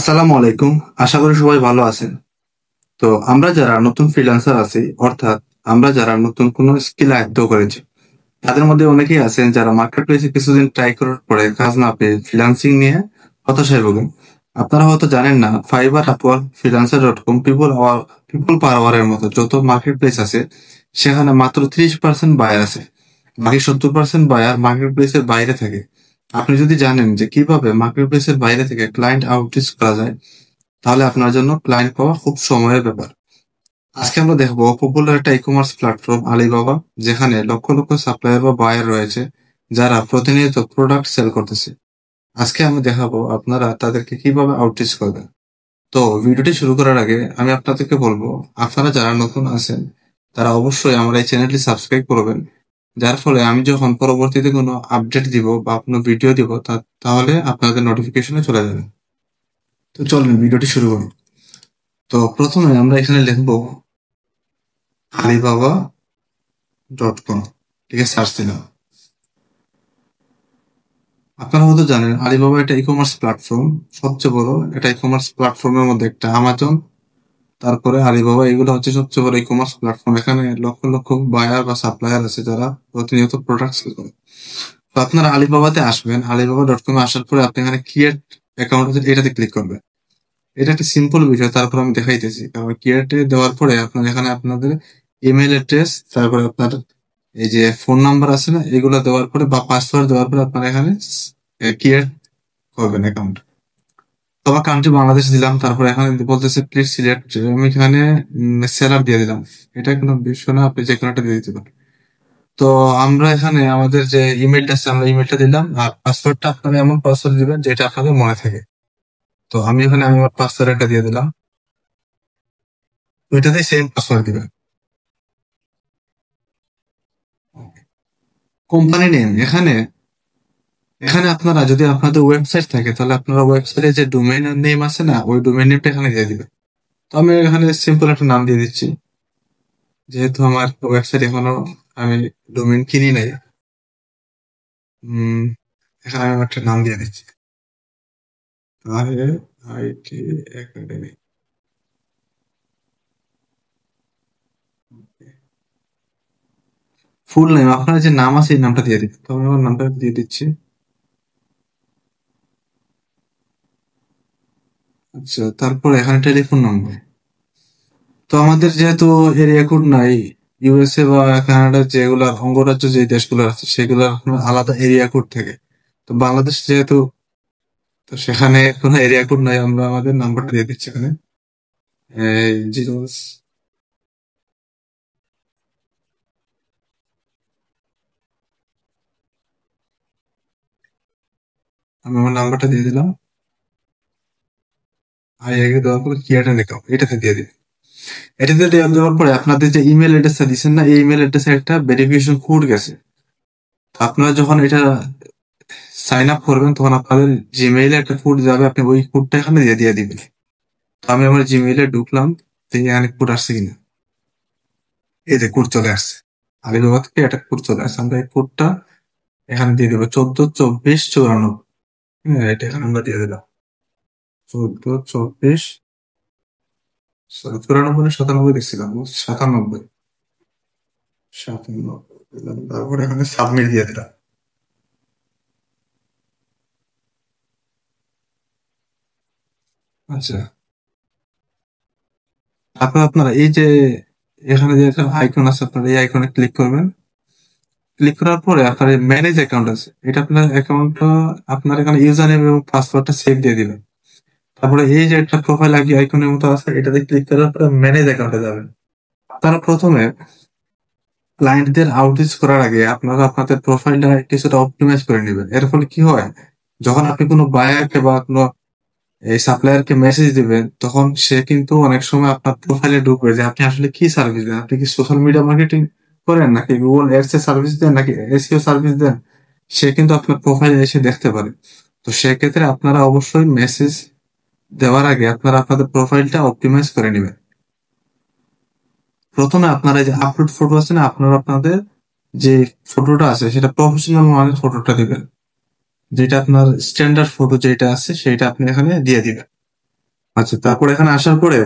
আসসালামু আলাইকুম। আশা করি সবাই ভালো আছেন। তো আমরা যারা নতুন ফ্রিল্যান্সার আছি, অর্থাৎ আমরা যারা নতুন কোনো স্কিল আয়ত্ত করেছি, তাদের মধ্যে অনেকেই আছেন যারা মার্কেট প্লেসে কিছুদিন ট্রাই করার পরে কাজ না পেয়ে ফ্রিল্যান্সিং নিয়ে হতাশায় ভোগেন। আপনারা হয়তো জানেন না, ফাইবার, আপওয়ার্ক, ফ্রিল্যান্সার.কম, পিপল পার আওয়ারের মতো যত মার্কেট প্লেস আছে, সেখানে মাত্র 30% বায়ার আছে। বাকি 70% বায়ার মার্কেট প্লেসের বাইরে থাকে। আপনি যদি জানেন যে কিভাবে মার্কেট প্লেসের বাইরে থেকে ক্লায়েন্ট আউটরিচ করা যায়, তাহলে আপনার জন্য ক্লায়েন্ট পাওয়া খুব সময়ের ব্যাপার। আজকে আমরা দেখবো পপুলার একটা ই-কমার্স প্ল্যাটফর্ম আলিবাবা, যেখানে লক্ষ লক্ষ সাপ্লায়ার বা বায়ার রয়েছে যারা প্রতিনিয়ত প্রোডাক্ট সেল করতেছে। আজকে আমি দেখাবো আপনারা তাদেরকে কিভাবে আউটরিচ করবেন। তো ভিডিওটি শুরু করার আগে আমি আপনাদেরকে বলবো, আপনারা যারা নতুন আছেন তারা অবশ্যই আমার এই চ্যানেলটি সাবস্ক্রাইব করবেন, যার ফলে আমি যখন পরবর্তীতে কোনো আপডেট দিব বা কোনো ভিডিও দিব তাহলে আপনাদের নোটিফিকেশনে চলে যাবে। তো চলুন ভিডিওটি শুরু করি। তো প্রথমে আমরা এখানে লিখবো alibaba.com, ঠিক আছে, সার্চ দিলাম। আপনারা হয়তো জানেন আলিবাবা একটা ই কমার্স প্ল্যাটফর্ম, সবচেয়ে বড় একটা ই কমার্স প্ল্যাটফর্মের মধ্যে একটা। আমাজন, তারপরে আলিবাবা, এগুলো হচ্ছে সবচেয়ে বড় ই কমার্স প্ল্যাটফর্ম। এখানে লক্ষ লক্ষ বায়ার বা সাপ্লায়ার আছে যারা প্রতিনিয়ত প্রোডাক্ট সেল করে। তো আপনারা আলিবাবাতে আসবেন, alibaba.com এ আসার পরে আপনি এখানে ক্রিয়েট অ্যাকাউন্ট আছে, এটাতে ক্লিক করবেন। এটা একটা সিম্পল বিষয়, তারপর আমি দেখাইতেছি। কারণ ক্রিয়েটে দেওয়ার পরে আপনার এখানে আপনাদের ইমেল অ্যাড্রেস, তারপরে আপনার এই যে ফোন নাম্বার আছে না, এগুলো দেওয়ার পরে বা পাসওয়ার্ড দেওয়ার পরে আপনার এখানে ক্রিয়েট করবেন অ্যাকাউন্ট। তো আমার কান্ট্রি বাংলাদেশ দিলাম, তারপরে এখানে বলতেছে প্লিজ সিলেক্ট, আমি এখানে সেলার দিয়ে দিলাম। এটা কোনো বিষয় না, আপনি যে কোনো একটা দিয়ে দিতে পারেন। তো আমরা এখানে আমাদের যে ইমেলটা আছে, আমরা ইমেলটা দিলাম, আর পাসওয়ার্ডটা আপনারা এমন পাসওয়ার্ড দিবেন যেটা আপনাদের মনে থাকে। তো আমি এখানে আমার পাসওয়ার্ড একটা দিয়ে দিলাম, ওইটাতেই সেম পাসওয়ার্ড দিবেন। কোম্পানি নেম, এখানে এখানে আপনারা যদি আপনাদের ওয়েবসাইট থাকে তাহলে আপনারা ওয়েবসাইটে যে ডোমেইন নেম আছে না, ওই ডোমেইন নেমটা এখানে দিয়ে দিবেন। তো আমি এখানে সিম্পল একটা নাম দিয়ে দিচ্ছি, যেহেতু আমার ওয়েবসাইট এখনো আমি ডোমেইন কিনি নাই। উম, এখানে আমি একটা নাম দিয়ে দিচ্ছি, RAIT একাডেমি। ফুল নেম, আপনার যে নাম আছে এই নামটা দিয়ে দিবেন। তো আমি আমার নামটা দিয়ে দিচ্ছি। আচ্ছা, তারপর এখানে টেলিফোন নম্বর। তো আমাদের যেহেতু এরিয়া কোড নাই, ইউএসএ বা কানাডার যেগুলা অঙ্গরাজ্য যে দেশগুলো আছে সেগুলোর আলাদা এরিয়া কোড থাকে। তো বাংলাদেশ যেহেতু, তো সেখানে কোনো এরিয়া কোড নাই, আমরা আমাদের নাম্বারটা দিয়ে দিচ্ছি এখানে। এই জিরো, আমি আমার নাম্বারটা দিয়ে দিলাম। আই আগে দেওয়ার পরে ক্রিয়েট অ্যাকাউন্ট এটাতে দিয়ে দিন। এটাতে দেওয়ার পরে আপনাদের যে ইমেল অ্যাড্রেসটা দিচ্ছেন না, এই ইমেল অ্যাড্রেসে একটা ভেরিফিকেশন কোড গেছে। তো আপনারা যখন এটা সাইন আপ করবেন তখন আপনাদের জিমেইলে একটা কোড যাবে, আপনি ওই কোডটা এখানে দিয়ে দিয়ে দিবেন। তো আমি আমার জিমেইলে ঢুকলাম, দেখি এখানে কোড আসছে কিনা। এই যে কোড চলে আসছে, আলিবাবা থেকে একটা কোড চলে আসছে। আমরা এই কোডটা এখানে দিয়ে দেবো, 142494। হ্যাঁ, এটা এখানে আমরা দিয়ে দিলাম 1424, 94 দেখছিলাম, 97, 97 দিলাম। তারপরে এখানে সাবমিট দিয়ে দিলাম। আচ্ছা, তারপর আপনারা এই যে এখানে যে একটা আইকন আছে, আপনারা এই আইকনে ক্লিক করবেন। ক্লিক করার পরে আপনার ম্যানেজ অ্যাকাউন্ট আছে, এটা আপনার অ্যাকাউন্টটা, আপনার এখানে ইউজার নেম এবং পাসওয়ার্ডটা সেভ দিয়ে দিবেন। তারপরে এই যে একটা প্রোফাইল আইডি আইকনের মতো আছে, এটাতে ক্লিক করার পরে ম্যানেজ অ্যাকাউন্টে যাবেন। তারা প্রথমে ক্লায়েন্টদের আউটরিচ করার আগে আপনারা আপনাদের প্রোফাইলটা কিছুটা অপটিমাইজ করে নেবেন। এর ফলে কি হয়, যখন আপনি কোনো বায়ারকে বা কোনো এই সাপ্লায়ারকে মেসেজ দিবেন, তখন সে কিন্তু অনেক সময় আপনার প্রোফাইলে ঢুকবে যে আপনি আসলে কি সার্ভিস দেন। আপনি কি সোশ্যাল মিডিয়া মার্কেটিং করেন, নাকি গুগল এডস এর সার্ভিস দেন, নাকি এসইও সার্ভিস দেন, সে কিন্তু আপনার প্রোফাইলে এসে দেখতে পারে। তো সেক্ষেত্রে আপনারা অবশ্যই মেসেজ দেওয়ার আগে আপনারা আপনাদের প্রোফাইলটা অপটিমাইজ করে নেবেন। প্রথমে আপনারা এই যে আপলোড ফটো আছে না, আপনারা আপনাদের যে ফটোটা আছে সেটা প্রফেশনাল মানের ফটোটা দিবেন। যেটা আপনার স্ট্যান্ডার্ড ফটো যেটা আছে সেটা আপনি এখানে দিয়ে দিবেন। আচ্ছা, তারপর এখানে আসার পরে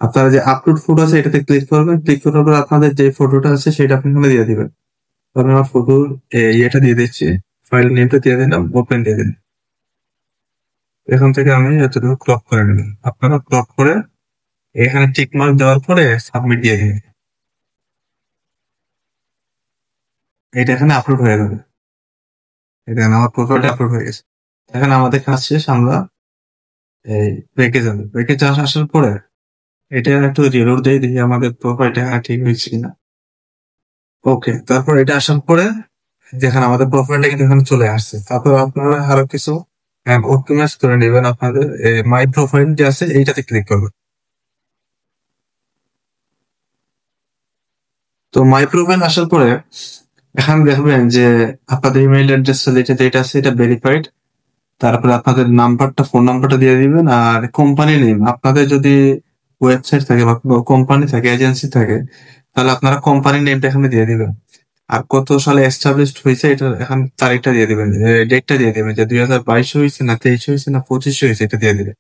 আপনারা যে আপলোড ফটো আছে এটাতে ক্লিক করবেন। ক্লিক করার পর আপনাদের যে ফটোটা আছে সেটা আপনি এখানে দিয়ে দিবেন। তো আমি আমার ফটোর ইয়েটা দিয়ে দিচ্ছি, ফাইল নেমটা দিয়ে দিলাম, ওপেন দিয়ে দিন। এখান থেকে আমি এতটুকু ক্রপ করে নিলাম। আপনারা ক্রপ করে এখানে টিক মার্ক দেওয়ার পরে সাবমিট দিয়ে দিন। এটা এখানে আপলোড হয়ে যাবে। এটা আমার প্রোফাইলটা আপলোড হয়ে গেছে। এখানে আমাদের কাজ শেষ। আমরা এই ব্যাকে যাবো। ব্যাকে আসার পরে এটা একটু রিলোড দিয়ে দেখি আমাদের প্রোফাইলটা ঠিক হয়েছে কিনা। ওকে, তারপর এটা আসার পরে যেখানে আমাদের প্রোফাইলটা কিন্তু এখানে চলে আসছে। তারপর আপনারা আরো কিছু অপটিমাইজ করে নেবেন। আপনাদের মাই প্রোফাইল যে আছে এইটাতে ক্লিক করবেন। তো মাই প্রোফাইল আসার পরে এখানে দেখবেন যে আপনাদের ইমেইল অ্যাড্রেসটা যেটা যেটা আছে এটা ভেরিফাইড। তারপরে আপনাদের নাম্বারটা, ফোন নাম্বারটা দিয়ে দিবেন। আর কোম্পানি নেম, আপনাদের যদি ওয়েবসাইট থাকে বা কোম্পানি থাকে, এজেন্সি থাকে, তাহলে আপনারা কোম্পানি নেমটা এখানে দিয়ে দিবেন। আর কত সালে এস্টাবলিশড হয়েছে এটা এখন তারিখটা দিয়ে দিবেন, ডেটটা দিয়ে দিবেন, যে 2022 হয়েছে না 23 হয়েছে না 25 হয়েছে, এটা দিয়ে দিবেন।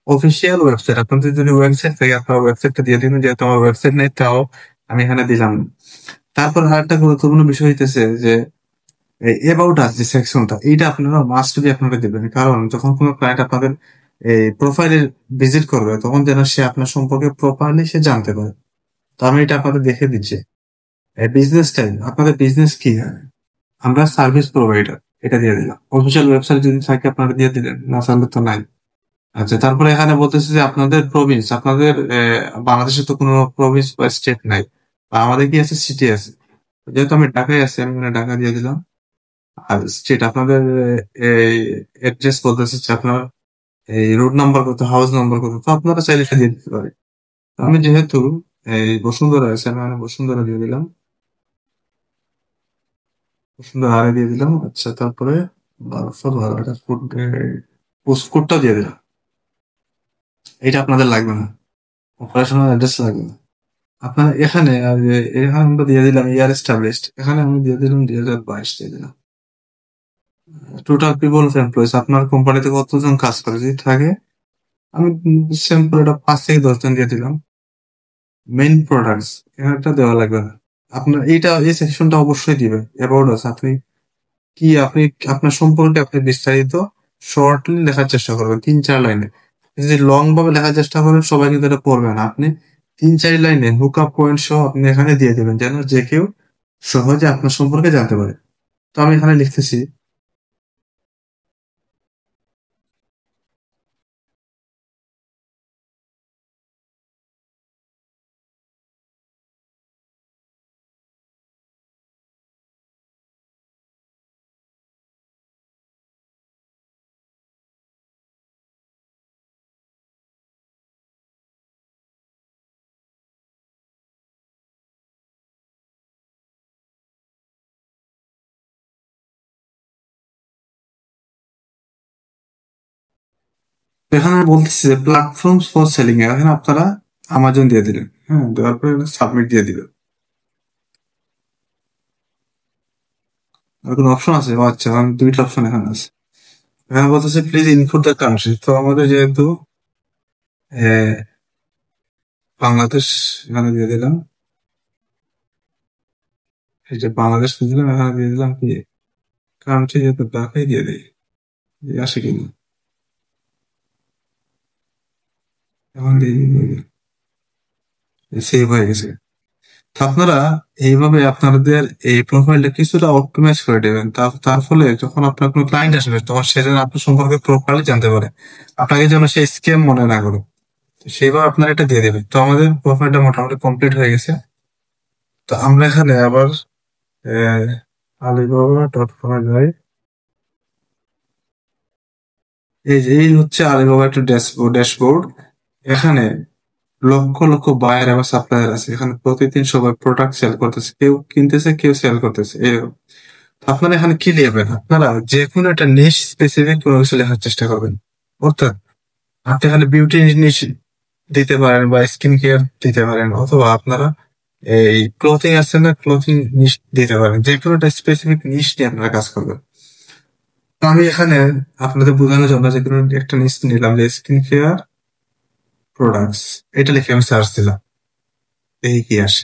অফিসিয়াল ওয়েবসাইট, আপনাদের যদি ওয়েবসাইট থাকে আপনার ওয়েবসাইটটা দিয়ে দিবেন, যেহেতু আমার ওয়েবসাইট নেই তাও আমি এখানে দিলাম। তারপর আরেকটা গুরুত্বপূর্ণ বিষয় হইতেছে যে এবাউট আস যে সেকশনটা, এইটা আপনারা মাস্ট বি আপনারা দিবেন। কারণ যখন কোনো ক্লায়েন্ট আপনাদের এই প্রোফাইলে ভিজিট করবে তখন যেন সে আপনার সম্পর্কে প্রপারলি সে জানতে পারে। তো আমি এটা আপনাদের দেখে দিচ্ছি। বিজনেস টাইম, আপনাদের বিজনেস কি হয়? আমরা সার্ভিস প্রোভাইডার, এটা দিয়ে দিলাম। অফিসিয়াল ওয়েবসাইট যদি থাকে আপনারা দিয়ে দিলেন, না থাকলে তো নাই। আচ্ছা, তারপরে এখানে বলতেছে যে আপনাদের প্রভিন্স, আপনাদের বাংলাদেশে তো কোনো প্রভিন্স বা স্টেট নাই, বা আমাদের কি আছে, সিটি আছে। যেহেতু আমি ঢাকায় আছি আমি এখানে ঢাকা দিয়ে দিলাম। আর স্ট্রিট আপনাদের এই অ্যাড্রেস বলতেছে যে আপনার এই রোড নাম্বার কত, হাউস নাম্বার কত, তো আপনারা চাইলে সেটা দিয়ে দিতে পারেন। তো আমি যেহেতু এই বসুন্ধরা আছে আমি এখানে বসুন্ধরা দিয়ে দিলাম। বসুন্ধরা আরে দিয়ে দিলাম। আচ্ছা, তারপরে 1212 এটা কোড, পোস্ট কোডটা দিয়ে দিলাম। এটা আপনাদের লাগবে না, অপারেশনাল অ্যাড্রেস লাগবে না। আপনার এখানে আর এখানে আমরা দিয়ে দিলাম ইয়ার এস্টাবলিশড, এখানে আমি দিয়ে দিলাম 2022 দিয়ে দিলাম। টোটাল পিপল অফ এমপ্লয়িজ, আপনার কোম্পানিতে কতজন কাজ করে যদি থাকে, আমি সিম্পল এটা 5 থেকে 10 জন দিয়ে দিলাম। মেইন প্রোডাক্টস এটা দেওয়া লাগবে না। আপনার এইটা এই সেকশনটা অবশ্যই দিবে অ্যাবাউট আস। আপনি কি, আপনি আপনার সম্পর্কে আপনি বিস্তারিত শর্টলি লেখার চেষ্টা করবেন 3-4 লাইনে। যদি লং ভাবে লেখার চেষ্টা করেন সবাই কিন্তু এটা পড়বে না। আপনি 3-4 লাইনে হুক আপ পয়েন্ট সহ আপনি এখানে দিয়ে দেবেন, যেন যে কেউ সহজে আপনার সম্পর্কে জানতে পারে। তো আমি এখানে লিখতেছি, এখানে আমি বলতেছি যে প্ল্যাটফর্ম ফর সেলিং, এখানে আপনারা আমাজন দিয়ে দিলেন। হ্যাঁ, দেওয়ার পরে সাবমিট দিয়ে দিবেন। আর কোনো অপশন আছে? ও আচ্ছা, আমি 2টা অপশন এখানে আছে। এখানে বলতেছে প্লিজ ইনপুট দ্য কান্ট্রি। তো আমাদের যেহেতু আহ, বাংলাদেশ, এখানে দিয়ে দিলাম। এই যে বাংলাদেশ দিয়ে দিলাম, এখানে দিয়ে দিলাম কি কান্ট্রি, যেহেতু ঢাকায় দিয়ে দিই, আসে কিনা এখন সেভ হয়ে গেছে। তো আপনারা এইভাবে আপনাদের এই প্রোফাইলটা কিছুটা অপটিমাইজ করে দেবেন। তার ফলে যখন আপনার কোনো ক্লায়েন্ট আসবে তখন সে যেন আপনার সম্পর্কে প্রপারলি জানতে পারে, আপনাকে যেন সে স্ক্যাম মনে না করে। তো সেইভাবে আপনারা এটা দিয়ে দেবেন। তো আমাদের প্রোফাইলটা মোটামুটি কমপ্লিট হয়ে গেছে। তো আমরা এখানে আবার আলিবাবা.com এ যাই। এই হচ্ছে আলিবাবা একটা ড্যাশবোর্ড। এখানে লক্ষ লক্ষ বায়ার এবং সাপ্লায়ার আছে। এখানে প্রতিদিন সবাই প্রোডাক্ট সেল করতেছে, কেউ কিনতেছে কেউ সেল করতেছে, এরকম। তো আপনারা এখানে কি লিখবেন, আপনারা যে কোনো একটা নিশ স্পেসিফিক কোনো কিছু লেখার চেষ্টা করবেন। অর্থাৎ আপনি এখানে বিউটি নিশ দিতে পারেন বা স্কিন কেয়ার দিতে পারেন, অথবা আপনারা এই ক্লোথিং আছে না, ক্লোথিং নিশ দিতে পারেন। যে কোনো একটা স্পেসিফিক নিশ নিয়ে আপনারা কাজ করবেন। তো আমি এখানে আপনাদের বোঝানোর জন্য যে কোনো একটা নিশ নিলাম, যে স্কিন কেয়ার প্রোডাক্টস এটা লিখে আমি সার্চ দিলাম, এই কি আসে,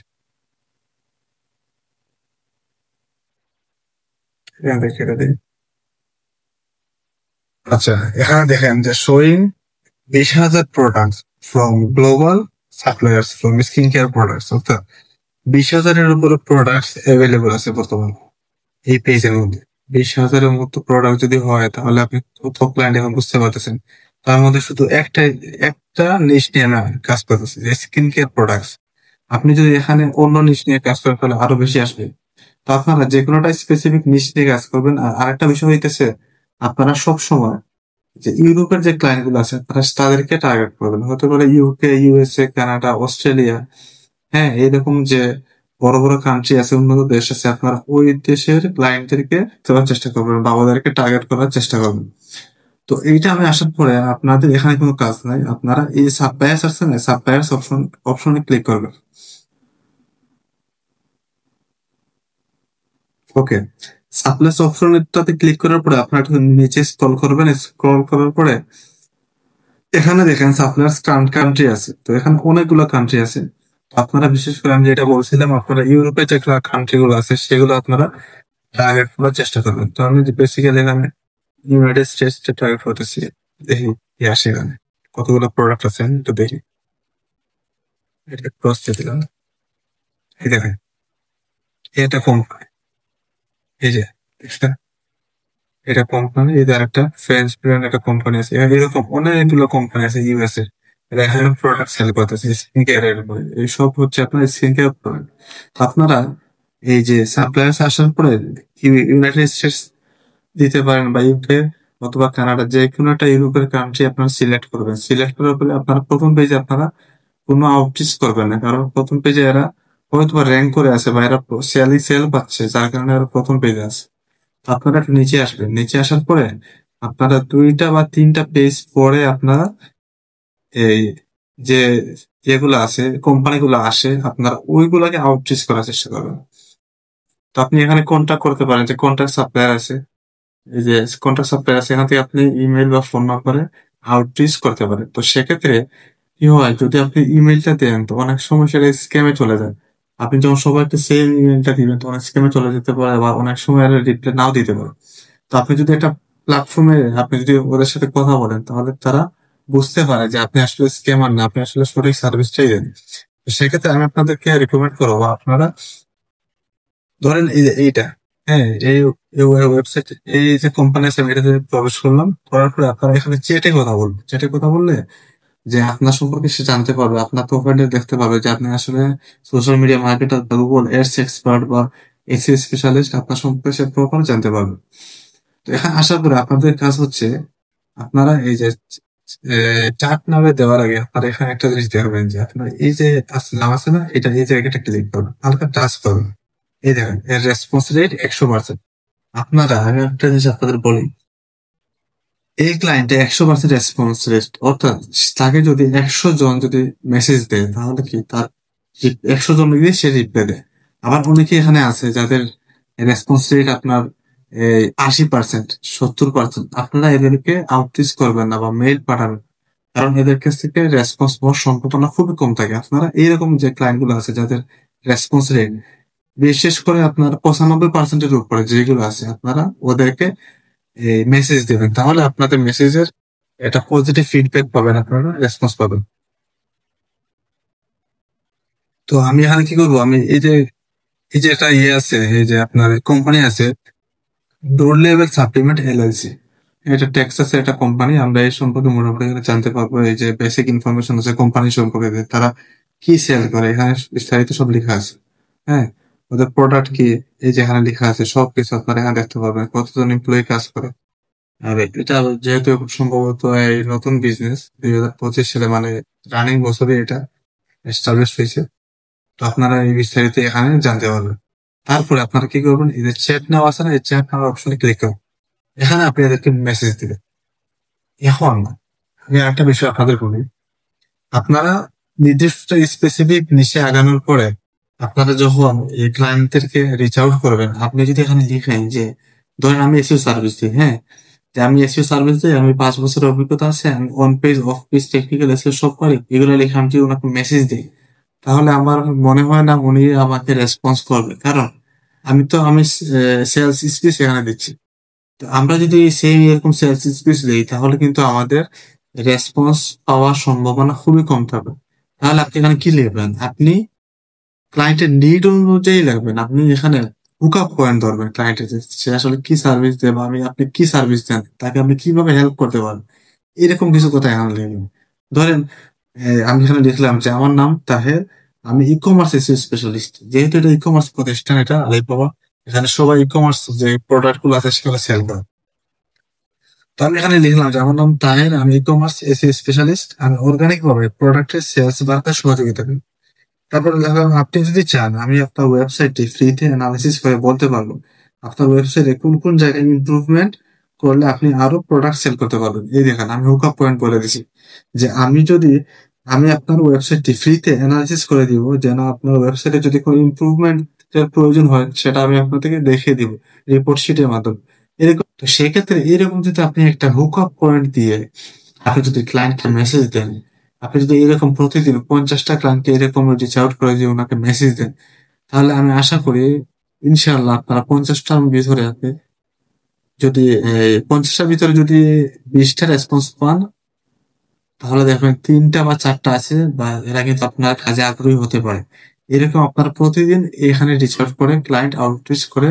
এখান থেকে এটা দিই। আচ্ছা, এখানে দেখেন যে showing 20,000 products from global suppliers from skin care products, অর্থাৎ 20,000-এর উপরে প্রোডাক্টস অ্যাভেলেবল আছে বর্তমানে এই পেজের মধ্যে। 20,000-এর মতো প্রোডাক্ট যদি হয় তাহলে আপনি কত ক্লায়েন্ট এখন বুঝতে পারতেছেন। তার মধ্যে শুধু একটা নিশ নিয়ে না কাজ করতেছে, যে স্কিন কেয়ার প্রোডাক্টস। আপনি যদি এখানে অন্য নিশ নিয়ে কাজ করেন তাহলে আরো বেশি আসবে। তো আপনারা যে কোনোটা স্পেসিফিক নিশ নিয়ে কাজ করবেন। আর আরেকটা বিষয় হইতেছে, আপনারা সব সময় যে ইউরোপের যে ক্লায়েন্ট গুলো আছে তাদেরকে টার্গেট করবেন, হতে পারে ইউকে, ইউএসএ, কানাডা, অস্ট্রেলিয়া। হ্যাঁ, এইরকম যে বড় বড় কান্ট্রি আছে, উন্নত দেশ আছে, আপনারা ওই দেশের ক্লায়েন্টদেরকে দেওয়ার চেষ্টা করবেন বা ওদেরকে টার্গেট করার চেষ্টা করবেন। তো এইটা আমি আসার পরে আপনাদের এখানে কোনো কাজ নাই, আপনারা এই সাপ্লায়ার্স আছে না, সাপ্লায়ার্স অপশনে ক্লিক করবেন। ওকে, সাপ্লায়ার্স অপশনটাতে ক্লিক করার পরে আপনারা একটু নিচে স্ক্রল করবেন। স্ক্রল করার পরে এখানে দেখেন সাপ্লায়ার্স কান্ট্রি আছে, তো এখানে অনেকগুলো কান্ট্রি আছে। তো আপনারা বিশেষ করে আমি যেটা বলছিলাম, আপনারা ইউরোপের যে কান্ট্রি গুলো আছে সেগুলো আপনারা টার্গেট করার চেষ্টা করবেন। তো আমি বেসিক্যালি এখানে ইউনাইটেড স্টেটস টার্গেট করতেছি। দেখি কি আসে এখানে, কতগুলো প্রোডাক্ট আছে আমি একটু দেখি। এটা ক্রস দিয়ে দিলাম। এই দেখেন, এটা কোম্পানি, এই যে দেখছেন? এটা কোম্পানি, এই যে আরেকটা ফ্রেঞ্চ ব্র্যান্ড একটা কোম্পানি আছে, এরকম অনেকগুলো কোম্পানি আছে ইউএসএ। এরা এখানে প্রোডাক্ট সেল করতেছে স্কিন কেয়ারের উপরে। এইসব হচ্ছে আপনার স্কিন কেয়ার প্রোডাক্ট। আপনারা এই যে সাপ্লায়ার্স আসার পরে ইউনাইটেড স্টেটস দিতে পারেন বা ইউকে অথবা কানাডা, যে কোনো একটা ইউরোপের কান্ট্রি আপনারা সিলেক্ট করবেন। সিলেক্ট করার পরে আপনারা প্রথম পেজে আপনারা কোনো আউটরিচ করবেন না, কারণ প্রথম পেজে এরা হয়তো র্যাঙ্ক করে আছে বা এরা সেল পাচ্ছে, যার কারণে এরা প্রথম পেজে আছে। তো আপনারা একটু নিচে আসবেন, নিচে আসার পরে আপনারা 2টা বা 3টা পেজ পরে আপনারা এই যে যেগুলো আছে কোম্পানিগুলো আসে, আপনারা ওইগুলোকে আউটরিচ করার চেষ্টা করবেন। তো আপনি এখানে কন্ট্যাক্ট করতে পারেন, যে কন্ট্যাক্ট সাপ্লায়ার আছে, এই যে কন্ট্যাক্ট সাপ্লায়ার আছে, এখান থেকে আপনি ইমেল বা ফোন নাম্বারে আউটরিচ করতে পারেন। তো সেক্ষেত্রে কি হয়, যদি আপনি ইমেলটা দেন তো অনেক সময় সেটা স্ক্যামে চলে যায়। আপনি যখন সবাইকে সেম ইমেলটা দিবেন তখন স্ক্যামে চলে যেতে পারে, বা অনেক সময় রিপ্লাই নাও দিতে পারে। তো আপনি যদি একটা প্ল্যাটফর্মে আপনি যদি ওদের সাথে কথা বলেন তাহলে তারা বুঝতে পারে যে আপনি আসলে স্ক্যামার না, আপনি আসলে সঠিক সার্ভিসটাই দেন। তো সেক্ষেত্রে আমি আপনাদেরকে রিকমেন্ড করবো, আপনারা ধরেন এই যে এইটা, হ্যাঁ, এই ওয়েবসাইট, এই যে কোম্পানি আছে আমি এটাতে প্রবেশ করলাম, করার পরে আপনারা এখানে চেটে কথা বলবেন। চেটে কথা বললে যে আপনার সম্পর্কে সে জানতে পারবে, আপনার প্রোফাইলে দেখতে পাবে যে আপনি আসলে সোশ্যাল মিডিয়া মার্কেটার বা গুগল এডস এক্সপার্ট বা এসিও স্পেশালিস্ট, আপনার সম্পর্কে সে প্রপার জানতে পারবে। তো এখানে আসার পরে আপনাদের কাজ হচ্ছে, আপনারা এই যে চার্ট নামে দেওয়ার আগে আপনারা এখানে একটা জিনিস দেখবেন, যে আপনার এই যে নাম আছে না, এটা এই জায়গাটা ক্লিক করবেন, হালকা টাচ করবেন। এই দেখেন এর রেসপন্স রেট 100%। আপনারা, আমি একটা জিনিস আপনাদের বলি, এই ক্লায়েন্টে 100% রেসপন্স রেট, অর্থাৎ তাকে যদি 100 জন যদি মেসেজ দেয় তাহলে কি তার 100 জন দিয়ে সে রিপ্লাই দেয়। আবার অনেকে এখানে আছে যাদের রেসপন্স রেট আপনার 80%, 70%। আপনারা এদেরকে আউটরিচ করবেন না বা মেইল পাঠাবেন, কারণ এদের কাছ থেকে রেসপন্স হওয়ার সম্ভাবনা খুবই কম থাকে। আপনারা এইরকম যে ক্লায়েন্ট গুলো আছে যাদের রেসপন্স রেট বিশেষ করে আপনার 95%-এর উপরে যেগুলো আছে, আপনারা ওদেরকে এই মেসেজ দিবেন, তাহলে আপনাদের মেসেজের একটা পজিটিভ ফিডব্যাক পাবেন, আপনারা রেসপন্স পাবেন। তো আমি এখানে কি করবো, আমি এই যে একটা ইয়ে আছে, এই যে আপনার কোম্পানি আছে ডোর লেভেল সাপ্লিমেন্ট এলএলসি, এটা টেক্সাসের একটা কোম্পানি। আমরা এই সম্পর্কে মোটামুটি এখানে জানতে পারবো, এই যে বেসিক ইনফরমেশন আছে কোম্পানি সম্পর্কে, যে তারা কি সেল করে এখানে বিস্তারিত সব লেখা আছে। হ্যাঁ, ওদের প্রোডাক্ট কি, এই যে এখানে লেখা আছে সবকিছু আপনারা এখানে দেখতে পাবেন, কতজন এমপ্লয়ি কাজ করে। আর এটা যেহেতু খুব সম্ভবত এই নতুন বিজনেস 2025 সালে, মানে রানিং বছরে এটা এস্টাবলিশ হয়েছে। তো আপনারা এই বিস্তারিত এখানে জানতে পারবেন। তারপরে আপনারা কি করবেন, এই যে চ্যাট নাও আছে না, এই চ্যাট নাও অপশনে ক্লিক করুন। এখানে আপনি এদেরকে মেসেজ দিবেন। এখন আমি একটা বিষয় আপনাদের বলি, আপনারা নির্দিষ্ট স্পেসিফিক নিশে আগানোর পরে আপনারা যখন এই ক্লায়েন্টদেরকে রিচ আউট করবেন, আপনি যদি এখানে লিখেন যে ধরেন আমি এসিও সার্ভিস দিই, হ্যাঁ, যে আমি এসইও সার্ভিস দিই, আমি 5 বছরের অভিজ্ঞতা আছে, আমি on page of page technical SEO সব পারি, এগুলো লিখে আমি যদি ওনাকে মেসেজ দিই, তাহলে আমার মনে হয় না উনি আমাকে রেসপন্স করবে। কারণ আমি সেলস স্পিচ এখানে দিচ্ছি। তো আমরা যদি সেম এরকম সেলস স্পিচ দিই, তাহলে কিন্তু আমাদের রেসপন্স পাওয়ার সম্ভাবনা খুবই কম থাকবে। তাহলে আপনি এখানে কি লিখবেন? আপনি ক্লায়েন্টের নিড অনুযায়ী লিখবেন। আপনি এখানে হুক আপ পয়েন্ট ধরবেন ক্লায়েন্টের, যে সে আসলে কি সার্ভিস দেয় বা আপনি কি সার্ভিস দেন, তাকে আপনি কিভাবে হেল্প করতে পারেন, এরকম কিছু কথা এখানে লিখবেন। ধরেন আমি এখানে লিখলাম যে আমার নাম তাহের, আমি ই কমার্স স্পেশালিস্ট। যেহেতু এটা ই কমার্স প্রতিষ্ঠান, এটা আলিবাবা, এখানে সবাই ই কমার্স যে প্রোডাক্ট গুলো আছে সেগুলো সেল করে। তো আমি এখানে লিখলাম যে আমার নাম তাহের, আমি ই কমার্স স্পেশালিস্ট, আমি অর্গানিক ভাবে প্রোডাক্টের সেলস বাড়াতে সহযোগিতা করি। তারপরে লিখলাম আপনি যদি চান আমি আপনার ওয়েবসাইটটি ফ্রিতে অ্যানালিসিস করে বলতে পারবো আপনার ওয়েবসাইটে কোন কোন জায়গায় ইমপ্রুভমেন্ট করলে আপনি আরো প্রোডাক্ট সেল করতে পারবেন। এই দেখেন আমি হুক আপ পয়েন্ট বলে দিছি যে আমি আপনার ওয়েবসাইটটি ফ্রিতে অ্যানালিসিস করে দিব, যেন আপনার ওয়েবসাইটে যদি কোনো ইমপ্রুভমেন্ট এর প্রয়োজন হয় সেটা আমি আপনাদেরকে দেখিয়ে দিব রিপোর্ট শিটের মাধ্যমে। এরকম তো সেক্ষেত্রে এরকম যদি আপনি একটা হুক আপ পয়েন্ট দিয়ে আপনি যদি ক্লায়েন্টকে মেসেজ দেন, আপনি যদি এরকম প্রতিদিন 50টা ক্লায়েন্টকে এরকম রিচ আউট করে যে ওনাকে মেসেজ দেন, তাহলে আমি আশা করি ইনশাআল্লাহ আপনারা 50টার ভিতরে আপনি যদি 50টার ভিতরে যদি 20টা রেসপন্স পান, তাহলে দেখবেন 3টা বা 4টা আছে বা এরা কিন্তু আপনার কাজে আগ্রহী হতে পারে। এরকম আপনারা প্রতিদিন এখানে রিচ আউট করে ক্লায়েন্ট আউটরিচ করে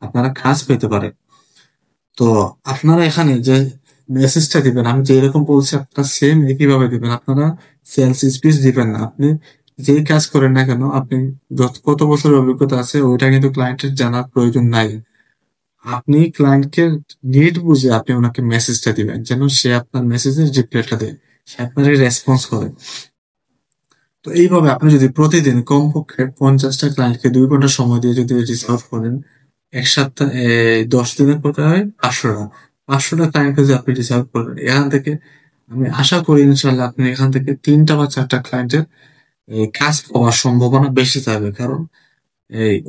আপনারা কাজ পেতে পারেন। তো আপনারা এখানে যে মেসেজটা দিবেন, আমি যে এরকম বলছি আপনারা সেম একইভাবে দিবেন। আপনারা সেলস স্পিচ দিবেন না। আপনি যেই কাজ করেন না কেন, আপনি কত বছরের অভিজ্ঞতা আছে ওইটা কিন্তু ক্লায়েন্টের জানার প্রয়োজন নাই। আপনি ক্লায়েন্টকে নিড বুঝে আপনি ওনাকে মেসেজটা দিবেন, যেন সে আপনার মেসেজের রিপ্লাইটা দেয়, সে আপনাকে রেসপন্স করে। তো এইভাবে আপনি যদি প্রতিদিন কমপক্ষে 50টা ক্লায়েন্টকে 2 ঘন্টা সময় দিয়ে যদি রিচ আউট করেন, এক সপ্তাহ 10 দিনের করতে হয় 500টা ক্লায়েন্টকে যদি আপনি রিচ আউট করেন, এখান থেকে আমি আশা করি ইনশাল্লাহ আপনি এখান থেকে 3টা বা 4টা ক্লায়েন্টের কাজ পাওয়ার সম্ভাবনা বেশি থাকবে। কারণ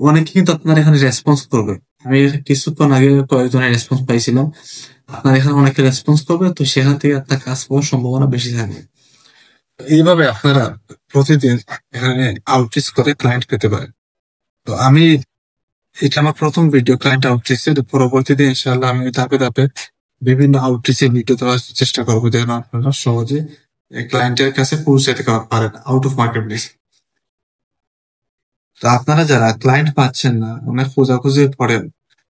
অনেকে কিন্তু আপনার এখানে রেসপন্স করবে। আমি কিছুক্ষণ আগে কয়েকজনের রেসপন্স পাইছিলাম, আপনার এখানে অনেকে রেসপন্স করবে, তো সেখান থেকে আপনার কাজ পাওয়ার সম্ভাবনা বেশি থাকবে। এইভাবে আপনারা প্রতিদিন এখানে আউটরিচ করে ক্লায়েন্ট পেতে পারেন। তো এটা আমার প্রথম ভিডিও ক্লায়েন্ট আউটরিচের। পরবর্তীতে ইনশাআল্লাহ আমি ধাপে ধাপে বিভিন্ন আউটরিচের ভিডিও দেওয়ার চেষ্টা করবো, যেন আপনারা সহজে ক্লায়েন্টের কাছে পৌঁছাতে পারেন আউট অফ মার্কেট প্লেস। তো আপনারা যারা ক্লায়েন্ট পাচ্ছেন না, অনেক খোঁজাখুঁজি পড়েন,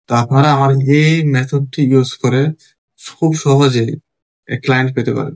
তো আপনারা আমার এই মেথডটি ইউজ করে খুব সহজে ক্লায়েন্ট পেতে পারেন।